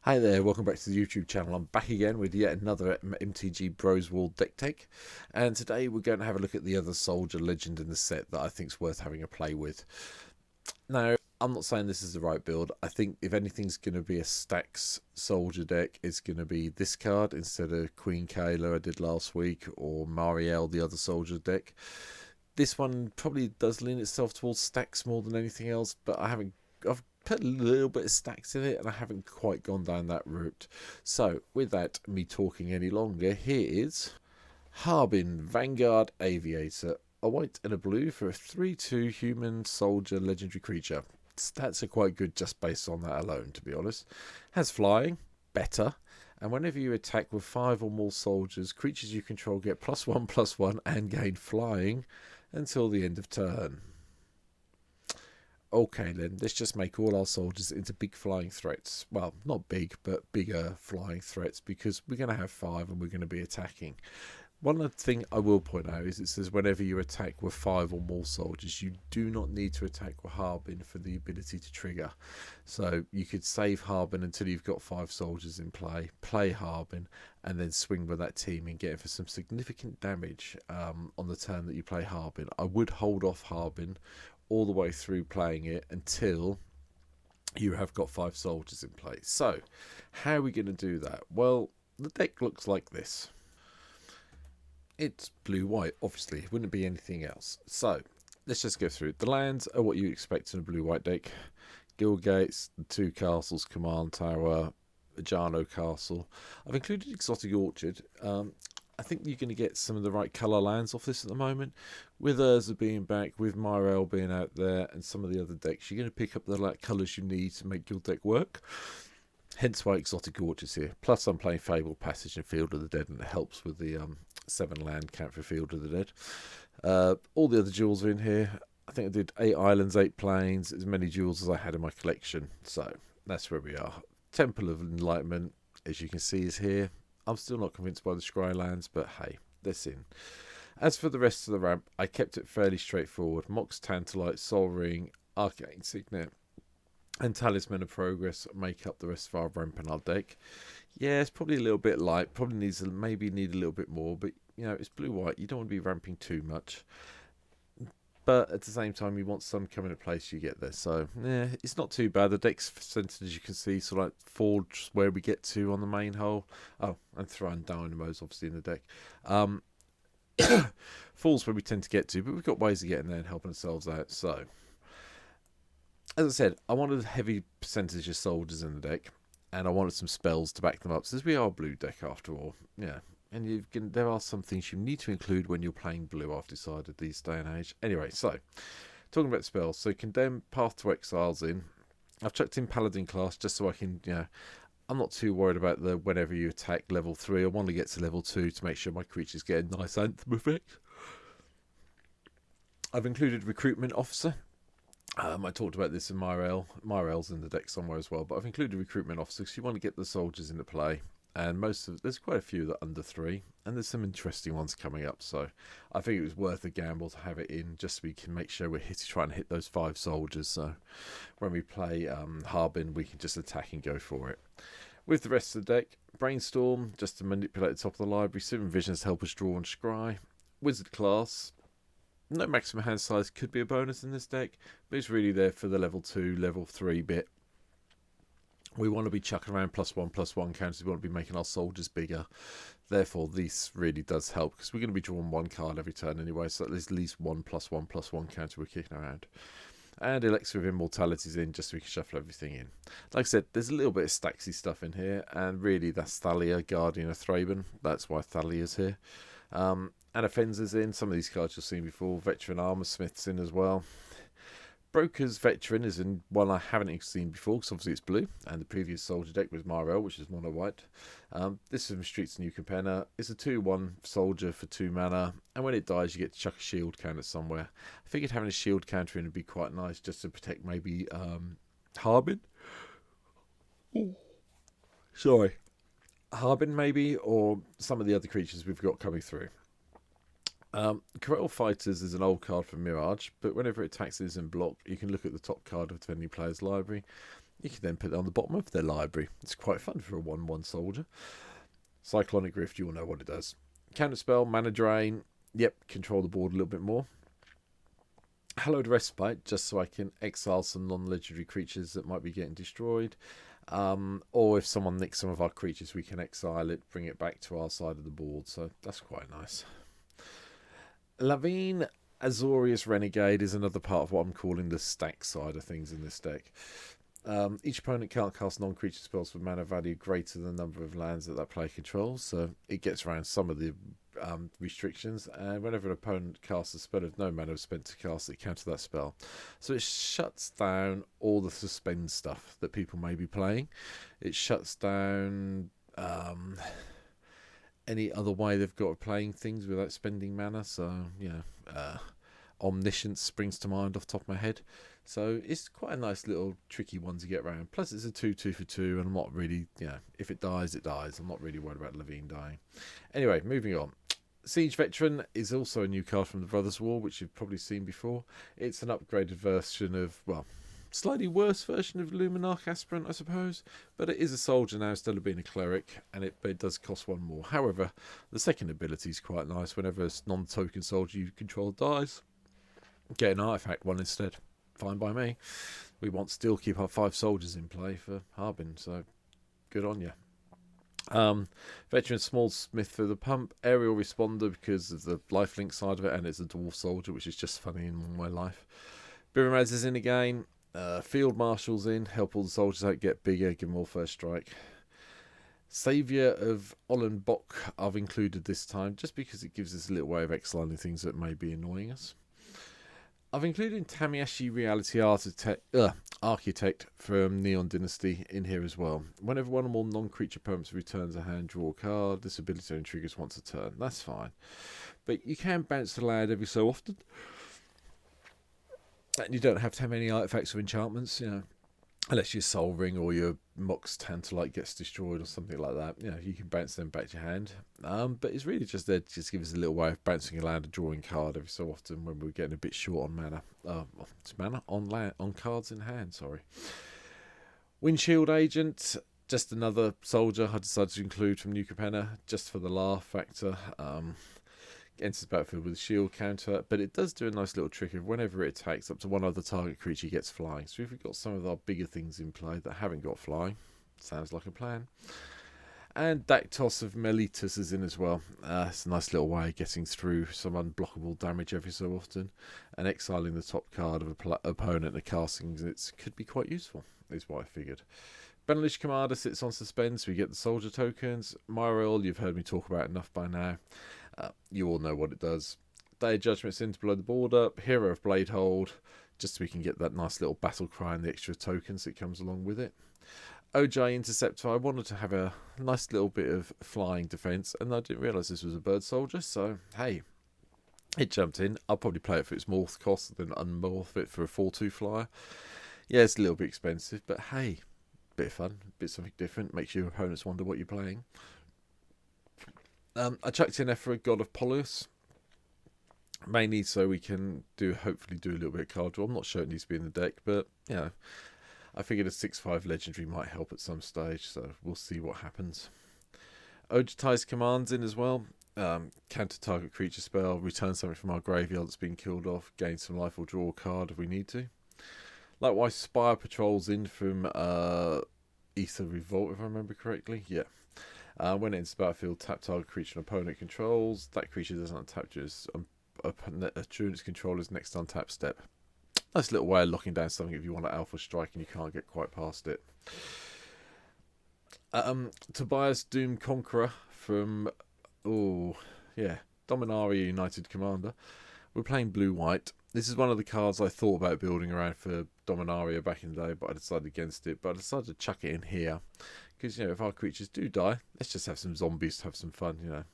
Hi there, welcome back to the YouTube channel. I'm back again with yet another MTG Bros Wall deck take, and today we're going to have a look at the other soldier legend in the set that I think is worth having a play with. Now, I'm not saying this is the right build. I think if anything's going to be a Stax soldier deck, it's going to be this card instead of Queen Kayla I did last week, or Marielle, the other soldier deck. This one probably does lean itself towards Stax more than anything else, but I've put a little bit of Stax in it and I haven't quite gone down that route. So without me talking any longer, here is Harbin, Vanguard, Aviator, a white and a blue for a 3/2 human soldier legendary creature. Stats are quite good just based on that alone, to be honest. Has flying, better, and whenever you attack with 5 or more soldiers, creatures you control get +1/+1 and gain flying until the end of turn. Okay then, let's just make all our soldiers into big flying threats. Well, not big, but bigger flying threats, because we're going to have 5 and we're going to be attacking. One other thing I will point out is it says whenever you attack with 5 or more soldiers, you do not need to attack with Harbin for the ability to trigger. So you could save Harbin until you've got 5 soldiers in play Harbin, and then swing with that team and get it for some significant damage on the turn that you play Harbin. I would hold off Harbin all the way through playing it until you have got 5 soldiers in place. So how are we going to do that? Well, the deck looks like this. It's blue-white, obviously. It wouldn't be anything else. So let's just go through it. The lands are what you expect in a blue-white deck. Guild Gates, the 2 castles, Command Tower, Ajano Castle. I've included Exotic Orchard. I think you're going to get some of the right colour lands off this at the moment. With Urza being back, with Myrel being out there, and some of the other decks, you're going to pick up the colours you need to make your deck work. Hence why Exotic Orchard's here. Plus I'm playing Fabled Passage and Field of the Dead, and it helps with the 7 land count for Field of the Dead. All the other jewels are in here. I think I did 8 islands, 8 plains, as many jewels as I had in my collection. So that's where we are. Temple of Enlightenment, as you can see, is here. I'm still not convinced by the Scry lands, but hey, that's in. As for the rest of the ramp, I kept it fairly straightforward. Mox Tantalite, Sol Ring, Arcane Signet, and Talisman of Progress make up the rest of our ramp in our deck. Yeah, it's probably a little bit light. Probably maybe need a little bit more, but you know, it's blue-white. You don't want to be ramping too much. But at the same time, you want some coming into place, you get there. So, yeah, it's not too bad. The deck's centered, as you can see, sort of like Forge, where we get to on the main hole. Oh, and throwing Dynamos, obviously, in the deck. Falls where we tend to get to, but we've got ways of getting there and helping ourselves out. So, as I said, I wanted a heavy percentage of soldiers in the deck, and I wanted some spells to back them up, since we are a blue deck after all. Yeah. And there are some things you need to include when you're playing blue, I've decided, these day and age. Anyway, so, talking about spells. So, Condemn, Path to Exile's in. I've chucked in Paladin class just so I can, you know, I'm not too worried about the whenever you attack level 3. I want to get to level 2 to make sure my creatures get a nice anthem effect. I've included Recruitment Officer. I talked about this in Myrel. Myrel's in the deck somewhere as well, but I've included Recruitment Officer because you want to get the soldiers into play. And there's quite a few that are under 3, and there's some interesting ones coming up. So I think it was worth a gamble to have it in, just so we can make sure we're trying to hit those 5 soldiers. So when we play Harbin, we can just attack and go for it. With the rest of the deck, Brainstorm, just to manipulate the top of the library. Seven Visions to help us draw and scry. Wizard class, no maximum hand size, could be a bonus in this deck, but it's really there for the level 2, level 3 bit. We want to be chucking around +1/+1 counters. We want to be making our soldiers bigger. Therefore, this really does help, because we're going to be drawing 1 card every turn anyway, so there's at least 1 +1/+1 counter we're kicking around. And Elixir of Immortality's in, just so we can shuffle everything in. Like I said, there's a little bit of Staxy stuff in here, and really that's Thalia, Guardian of Thraben. That's why Thalia's here. And Offender's in. Some of these cards you've seen before. Veteran Armor Smith's in as well. Broker's Veteran is in one I haven't seen before, because obviously it's blue, and the previous soldier deck was Myrel, which is mono white. This is from Streets New Capenna. It's a 2/1 soldier for 2 mana, and when it dies, you get to chuck a shield counter somewhere. I figured having a shield counter in would be quite nice, just to protect maybe Harbin. Ooh. Sorry. Harbin, maybe, or some of the other creatures we've got coming through. Corel Fighters is an old card from Mirage, but whenever it attacks and is in block, you can look at the top card of any player's library. You can then put it on the bottom of their library. It's quite fun for a 1/1 soldier. Cyclonic Rift, you all know what it does. Counterspell, Mana Drain. Yep, control the board a little bit more. Hallowed Respite, just so I can exile some non-legendary creatures that might be getting destroyed. Or if someone nicks some of our creatures, we can exile it, bring it back to our side of the board. So that's quite nice. Lavine Azorius Renegade is another part of what I'm calling the Stax side of things in this deck. Each opponent can't cast non-creature spells with mana value greater than the number of lands that player controls, so it gets around some of the restrictions, and whenever an opponent casts a spell of no mana spent to cast it, counter that spell. So it shuts down all the suspend stuff that people may be playing. It shuts down any other way they've got of playing things without spending mana. So, Omniscience springs to mind off the top of my head. So it's quite a nice little tricky one to get around. Plus it's a 2/2 for 2, and I'm not really, if it dies, it dies. I'm not really worried about Lavine dying. Anyway, moving on. Siege Veteran is also a new card from the Brothers War, which you've probably seen before. It's an upgraded version of, slightly worse version of Luminarch Aspirant, I suppose. But it is a soldier now instead of being a cleric, and it does cost 1 more. However, the second ability is quite nice. Whenever a non-token soldier you control dies, get an artifact one instead. Fine by me. We want to still keep our 5 soldiers in play for Harbin, so good on you. Veteran Small Smith for the pump, Aerial Responder because of the lifelink side of it, and it's a dwarf soldier, which is just funny in my life. Biramaz is in again. Field Marshal's in, help all the soldiers out get bigger, give them all first strike. Saviour of Ollenbock I've included this time, just because it gives us a little way of exiling things that may be annoying us. I've included Tamiyashi Reality Architect from Neon Dynasty in here as well. Whenever one or more non-creature permanents returns a hand, draw a card. This ability only triggers once a turn. That's fine. But you can bounce the land every so often. And you don't have to have any artifacts or enchantments, unless your Soul Ring or your Mox Tantalite gets destroyed or something like that. You can bounce them back to your hand. But it's really just there to just give us a little way of bouncing a land and drawing card every so often when we're getting a bit short on mana. It's mana on cards in hand, sorry. Windshield Agent, just another soldier I decided to include from New Capenna, just for the laugh factor. Enters the battlefield with a shield counter, but it does do a nice little trick of whenever it attacks, up to one other target creature gets flying. So if we've got some of our bigger things in play that haven't got flying, sounds like a plan. And Dactos of Meletus is in as well. It's a nice little way of getting through some unblockable damage every so often, and exiling the top card of an opponent and casting it could be quite useful, is what I figured. Benelish Commander sits on suspend, so we get the soldier tokens. Myriel, you've heard me talk about enough by now. You all know what it does. Day of Judgment's in to blow the board up. Hero of Bladehold, just so we can get that nice little battle cry and the extra tokens that comes along with it. OJ Interceptor, I wanted to have a nice little bit of flying defense, and I didn't realise this was a bird soldier, so hey, it jumped in. I'll probably play it for its morph cost, then unmorph it for a 4/2 flyer. Yeah, it's a little bit expensive, but hey, bit of fun, bit something different, makes your opponents wonder what you're playing. I chucked in Ephra, God of Polus, mainly so we can hopefully do a little bit of card draw. I'm not sure it needs to be in the deck, but I figured a 6/5 legendary might help at some stage, so we'll see what happens. Ojutai's Commands in as well. Counter target creature spell, return something from our graveyard that's been killed off, gain some life or draw a card if we need to. Likewise, Spire Patrol's in from Ether Revolt, if I remember correctly. Yeah. When it enters the battlefield, tap target creature and opponent controls. That creature doesn't untap during its controller's next untap step. Nice little way of locking down something if you want an alpha strike and you can't get quite past it. Tobias Doom Conqueror from Dominaria United Commander. We're playing blue-white. This is one of the cards I thought about building around for Dominaria back in the day, but I decided against it. But I decided to chuck it in here. Because, if our creatures do die, let's just have some zombies to have some fun,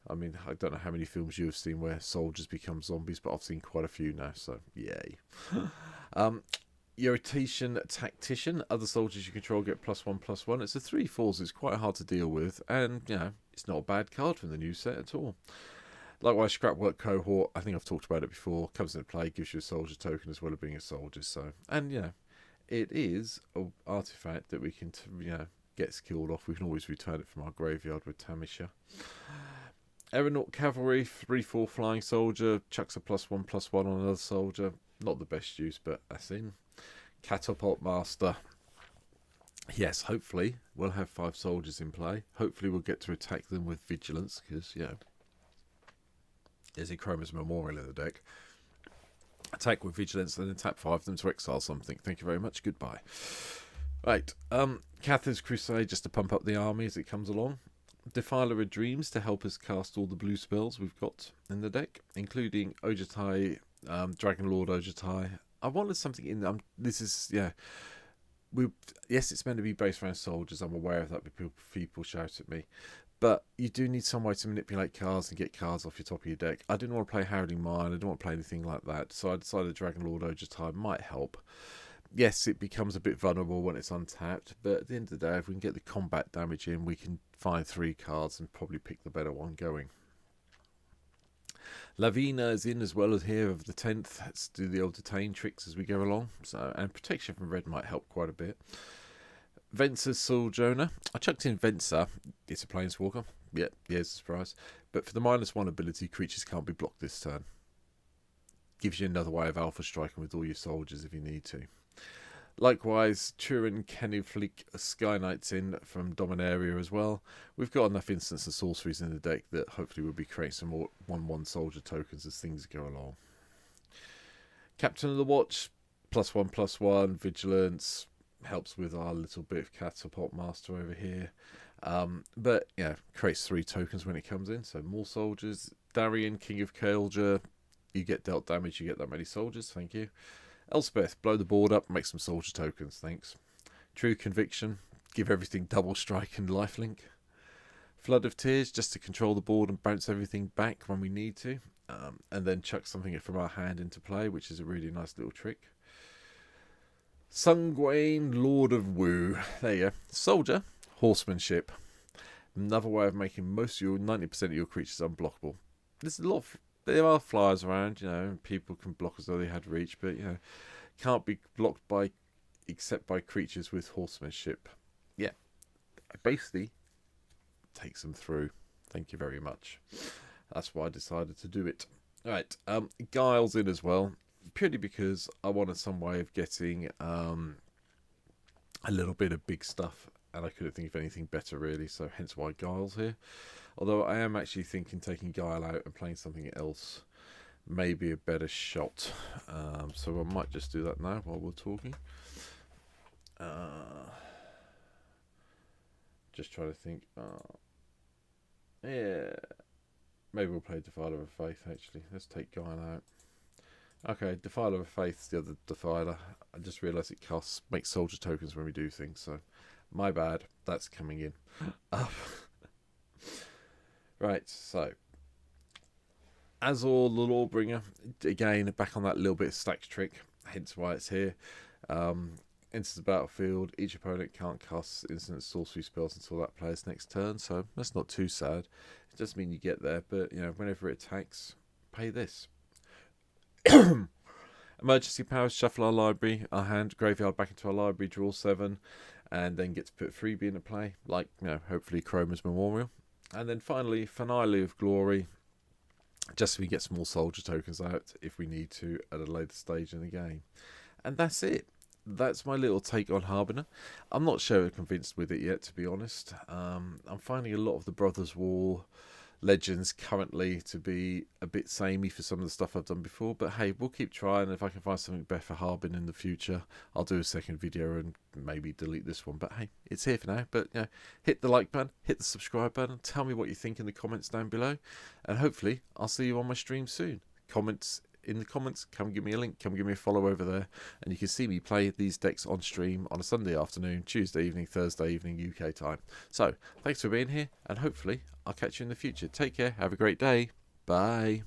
I mean, I don't know how many films you have seen where soldiers become zombies, but I've seen quite a few now, so yay. Irritation Tactician. Other soldiers you control get +1/+1. It's a 3/4, so it's quite hard to deal with. And, it's not a bad card from the new set at all. Likewise, Scrapwork Cohort. I think I've talked about it before. Comes into play, gives you a soldier token as well as being a soldier. So, and, it is an artifact that we can, gets killed off. We can always return it from our graveyard with Tamisha. Aeronaut Cavalry, 3/4 flying soldier, chucks a +1/+1 on another soldier. Not the best use, but that's in. Catapult Master. Yes, hopefully we'll have 5 soldiers in play. Hopefully we'll get to attack them with Vigilance, because, there's a Chroma's Memorial in the deck. Attack with Vigilance and then tap 5 of them to exile something. Thank you very much. Goodbye. Right, Catherine's Crusade, just to pump up the army as it comes along. Defiler of Dreams to help us cast all the blue spells we've got in the deck, including Ojutai, Dragon Lord Ojutai. I wanted something in. This is yes, it's meant to be based around soldiers. I'm aware of that, but people shout at me. But you do need some way to manipulate cards and get cards off your top of your deck. I didn't want to play Harrowing Mine. I didn't want to play anything like that. So I decided Dragon Lord Ojutai might help. Yes, it becomes a bit vulnerable when it's untapped, but at the end of the day, if we can get the combat damage in, we can find 3 cards and probably pick the better one going. Lavina is in as well as here of the 10th. Let's do the old detain tricks as we go along. And protection from red might help quite a bit. Venser's Sojourner. I chucked in Venser. It's a Planeswalker. Yeah, it's a surprise. But for the -1 ability, creatures can't be blocked this turn. Gives you another way of alpha striking with all your soldiers if you need to. Likewise, Turin Keniflik Sky Knights in from Dominaria as well. We've got enough instants and sorceries in the deck that hopefully we'll be creating some more 1/1 soldier tokens as things go along. Captain of the Watch, +1/+1, Vigilance, helps with our little bit of Catapult Master over here. But, creates 3 tokens when it comes in, so more soldiers. Darian, King of Kael'ja, you get dealt damage, you get that many soldiers, thank you. Elspeth, blow the board up, make some soldier tokens, thanks. True Conviction, give everything double strike and lifelink. Flood of Tears, just to control the board and bounce everything back when we need to. And then chuck something from our hand into play, which is a really nice little trick. Sungwain, Lord of Wu. There you go. Soldier, Horsemanship. Another way of making most of your 90% of your creatures unblockable. There's a lot of, there are flyers around, people can block as though they had reach, but can't be blocked by except by creatures with horsemanship. Yeah, basically takes them through. Thank you very much. That's why I decided to do it. All right, Guile's in as well, purely because I wanted some way of getting a little bit of big stuff, and I couldn't think of anything better really, so hence why Guile's here. Although I am actually thinking taking Guile out and playing something else may be a better shot. So I might just do that now while we're talking. Just trying to think. Yeah. Maybe we'll play Defiler of Faith actually. Let's take Guile out. Okay, Defiler of Faith's the other Defiler. I just realised it makes soldier tokens when we do things, so my bad. That's coming in. Right, so Azor the Lawbringer, again back on that little bit of Stax trick, hence why it's here. Enters the battlefield, each opponent can't cast instant sorcery spells until that player's next turn, so that's not too sad. It doesn't mean you get there, but whenever it attacks, pay this. Emergency powers, shuffle our library, our hand, graveyard back into our library, draw 7, and then get to put freebie into play, like hopefully Chroma's Memorial. And then finally, Finale of Glory, just so we get some more soldier tokens out if we need to at a later stage in the game. And that's it. That's my little take on Harbiner. I'm not so convinced with it yet, to be honest. I'm finding a lot of the Brothers War legends currently to be a bit samey for some of the stuff I've done before, but hey, we'll keep trying. If I can find something better for Harbin in the future, I'll do a second video and maybe delete this one, but hey, it's here for now. But hit the like button, hit the subscribe button, tell me what you think in the comments down below, and hopefully I'll see you on my stream soon. In the comments, come give me a link, come give me a follow over there, and you can see me play these decks on stream on a Sunday afternoon, Tuesday evening, Thursday evening UK time. So thanks for being here, and hopefully I'll catch you in the future. Take care, have a great day, bye.